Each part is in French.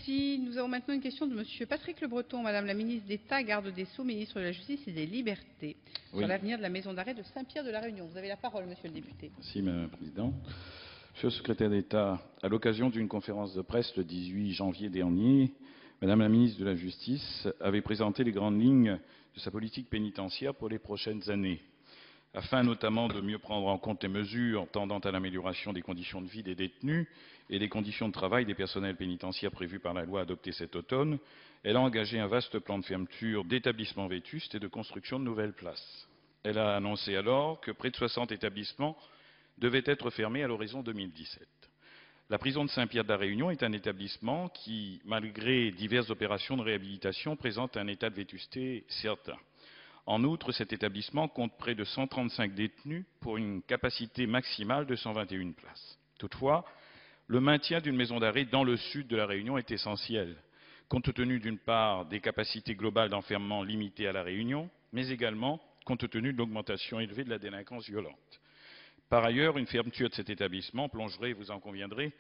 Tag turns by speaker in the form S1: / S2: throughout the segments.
S1: Merci. Nous avons maintenant une question de Monsieur Patrick Le Breton, Madame la ministre d'État, garde des Sceaux, ministre de la Justice et des Libertés, sur l'avenir de la maison d'arrêt de Saint-Pierre de la Réunion. Vous avez la parole, Monsieur le député.
S2: Merci, Madame la Présidente. Monsieur le secrétaire d'État, à l'occasion d'une conférence de presse le 18 janvier dernier, Madame la ministre de la Justice avait présenté les grandes lignes de sa politique pénitentiaire pour les prochaines années, afin notamment de mieux prendre en compte les mesures tendant à l'amélioration des conditions de vie des détenus et des conditions de travail des personnels pénitentiaires prévues par la loi adoptée cet automne. Elle a engagé un vaste plan de fermeture d'établissements vétustes et de construction de nouvelles places. Elle a annoncé alors que près de 60 établissements devaient être fermés à l'horizon 2017. La prison de Saint-Pierre de la Réunion est un établissement qui, malgré diverses opérations de réhabilitation, présente un état de vétusté certain. En outre, cet établissement compte près de 135 détenus pour une capacité maximale de 121 places. Toutefois, le maintien d'une maison d'arrêt dans le sud de la Réunion est essentiel, compte tenu d'une part des capacités globales d'enfermement limitées à la Réunion, mais également compte tenu de l'augmentation élevée de la délinquance violente. Par ailleurs, une fermeture de cet établissement plongerait, vous en conviendrez,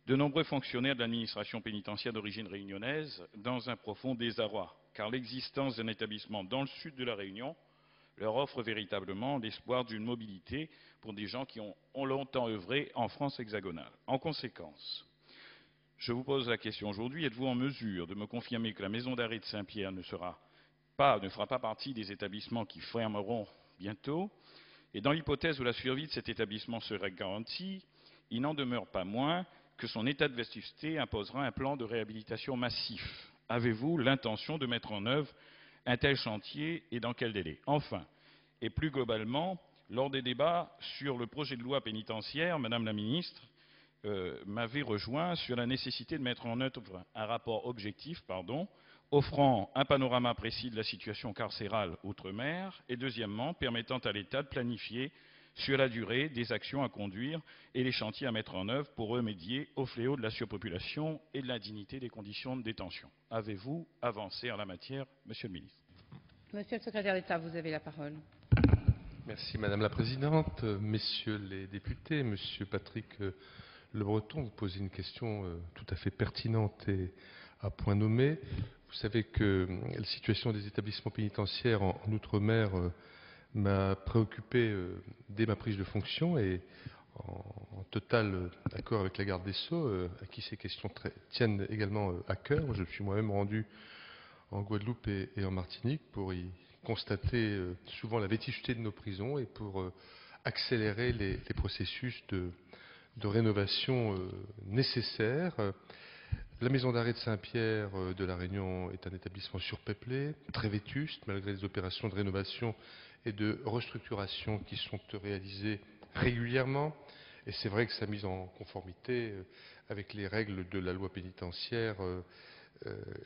S2: de nombreux fonctionnaires de l'administration pénitentiaire d'origine réunionnaise dans un profond désarroi, car l'existence d'un établissement dans le sud de la Réunion leur offre véritablement l'espoir d'une mobilité pour des gens qui ont longtemps œuvré en France hexagonale. En conséquence, je vous pose la question aujourd'hui, êtes-vous en mesure de me confirmer que la maison d'arrêt de Saint-Pierre ne fera pas partie des établissements qui fermeront bientôt? Et dans l'hypothèse où la survie de cet établissement serait garantie, il n'en demeure pas moins que son état de vétusté imposera un plan de réhabilitation massif. Avez-vous l'intention de mettre en œuvre un tel chantier et dans quel délai? Enfin, et plus globalement, lors des débats sur le projet de loi pénitentiaire, Madame la ministre m'avait rejoint sur la nécessité de mettre en œuvre un rapport objectif, offrant un panorama précis de la situation carcérale outre-mer et, deuxièmement, permettant à l'État de planifier sur la durée des actions à conduire et les chantiers à mettre en œuvre pour remédier au fléau de la surpopulation et de l'indignité des conditions de détention. Avez-vous avancé en la matière, Monsieur le ministre?
S1: Monsieur le secrétaire d'État, vous avez la parole.
S3: Merci Madame la Présidente. Messieurs les députés, Monsieur Patrick Le Breton, vous posez une question tout à fait pertinente et à point nommé. Vous savez que la situation des établissements pénitentiaires en Outre-mer m'a préoccupé dès ma prise de fonction et en total accord avec la garde des Sceaux, à qui ces questions tiennent également à cœur. Je me suis moi-même rendu en Guadeloupe et en Martinique pour y constater souvent la vétusté de nos prisons et pour accélérer les processus de rénovation nécessaires. La maison d'arrêt de Saint-Pierre de la Réunion est un établissement surpeuplé, très vétuste, malgré les opérations de rénovation et de restructuration qui sont réalisées régulièrement. Et c'est vrai que sa mise en conformité avec les règles de la loi pénitentiaire,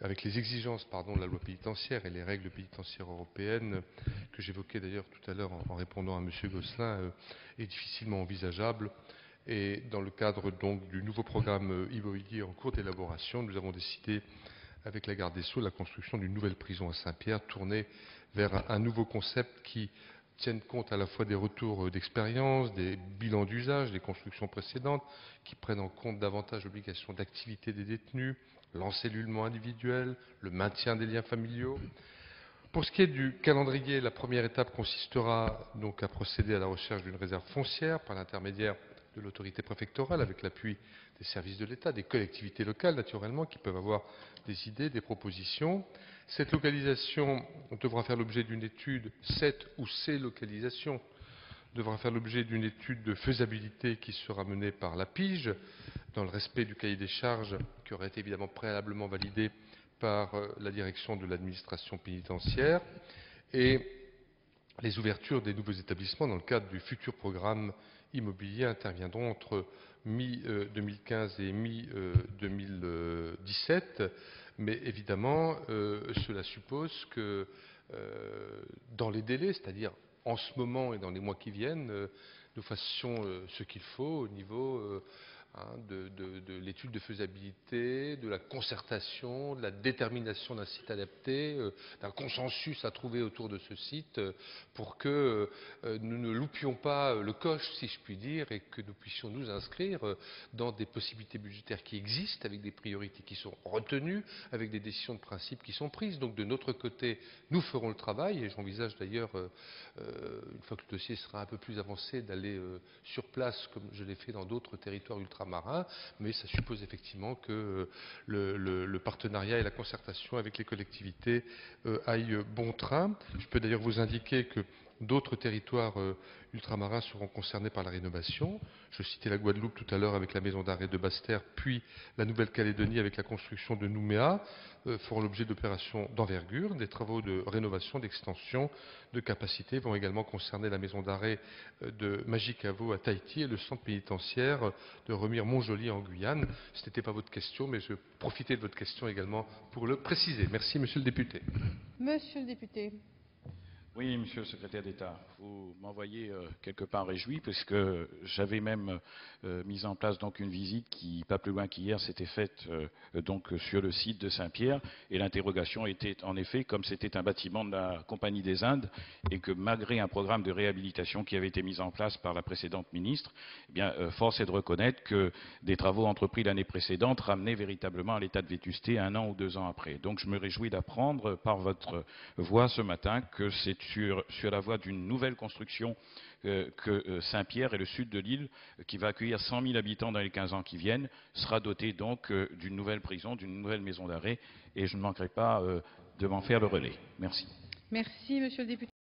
S3: avec les exigences de la loi pénitentiaire et les règles pénitentiaires européennes, que j'évoquais d'ailleurs tout à l'heure en répondant à M. Gosselin, est difficilement envisageable. Et dans le cadre donc du nouveau programme immobilier en cours d'élaboration, nous avons décidé avec la garde des Sceaux la construction d'une nouvelle prison à Saint-Pierre, tournée vers un nouveau concept qui tienne compte à la fois des retours d'expérience, des bilans d'usage, des constructions précédentes, qui prennent en compte davantage l'obligation d'activité des détenus, l'encellulement individuel, le maintien des liens familiaux. Pour ce qui est du calendrier, la première étape consistera donc à procéder à la recherche d'une réserve foncière par l'intermédiaire de l'autorité préfectorale, avec l'appui des services de l'État, des collectivités locales naturellement, qui peuvent avoir des idées, des propositions. Cette localisation devra faire l'objet d'une étude, ces localisations devra faire l'objet d'une étude de faisabilité qui sera menée par la PIGE, dans le respect du cahier des charges qui aurait été évidemment préalablement validé par la direction de l'administration pénitentiaire, et les ouvertures des nouveaux établissements dans le cadre du futur programme immobilier interviendront entre mi-2015 et mi-2017. Mais évidemment, cela suppose que dans les délais, c'est-à-dire en ce moment et dans les mois qui viennent, nous fassions ce qu'il faut au niveau de l'étude de faisabilité, de la concertation, de la détermination d'un site adapté, d'un consensus à trouver autour de ce site pour que nous ne loupions pas le coche, si je puis dire, et que nous puissions nous inscrire dans des possibilités budgétaires qui existent, avec des priorités qui sont retenues, avec des décisions de principe qui sont prises. Donc de notre côté, nous ferons le travail, et j'envisage d'ailleurs, une fois que le dossier sera un peu plus avancé, d'aller sur place, comme je l'ai fait dans d'autres territoires ultramarins, mais ça suppose effectivement que le partenariat et la concertation avec les collectivités aillent bon train. Je peux d'ailleurs vous indiquer que d'autres territoires ultramarins seront concernés par la rénovation. Je citais la Guadeloupe tout à l'heure avec la maison d'arrêt de Basse-Terre, puis la Nouvelle-Calédonie avec la construction de Nouméa, feront l'objet d'opérations d'envergure. Des travaux de rénovation, d'extension, de capacité vont également concerner la maison d'arrêt de Magicavo à Tahiti et le centre pénitentiaire de Remire-Montjoly en Guyane. Ce n'était pas votre question, mais je profitais de votre question également pour le préciser. Merci, monsieur le député.
S1: Monsieur le député.
S2: Oui, monsieur le secrétaire d'État, vous m'envoyez quelque part réjoui, puisque j'avais même mis en place donc une visite qui, pas plus loin qu'hier, s'était faite donc sur le site de Saint-Pierre, et l'interrogation était en effet, comme c'était un bâtiment de la Compagnie des Indes, et que malgré un programme de réhabilitation qui avait été mis en place par la précédente ministre, eh bien, force est de reconnaître que des travaux entrepris l'année précédente ramenaient véritablement à l'état de vétusté 1 an ou 2 ans après. Donc je me réjouis d'apprendre par votre voix ce matin que c'est sur la voie d'une nouvelle construction que Saint-Pierre et le sud de l'île, qui va accueillir 100 000 habitants dans les 15 ans qui viennent, sera doté donc d'une nouvelle prison, d'une nouvelle maison d'arrêt, et je ne manquerai pas de m'en faire le relais. Merci.
S1: Merci, monsieur le député.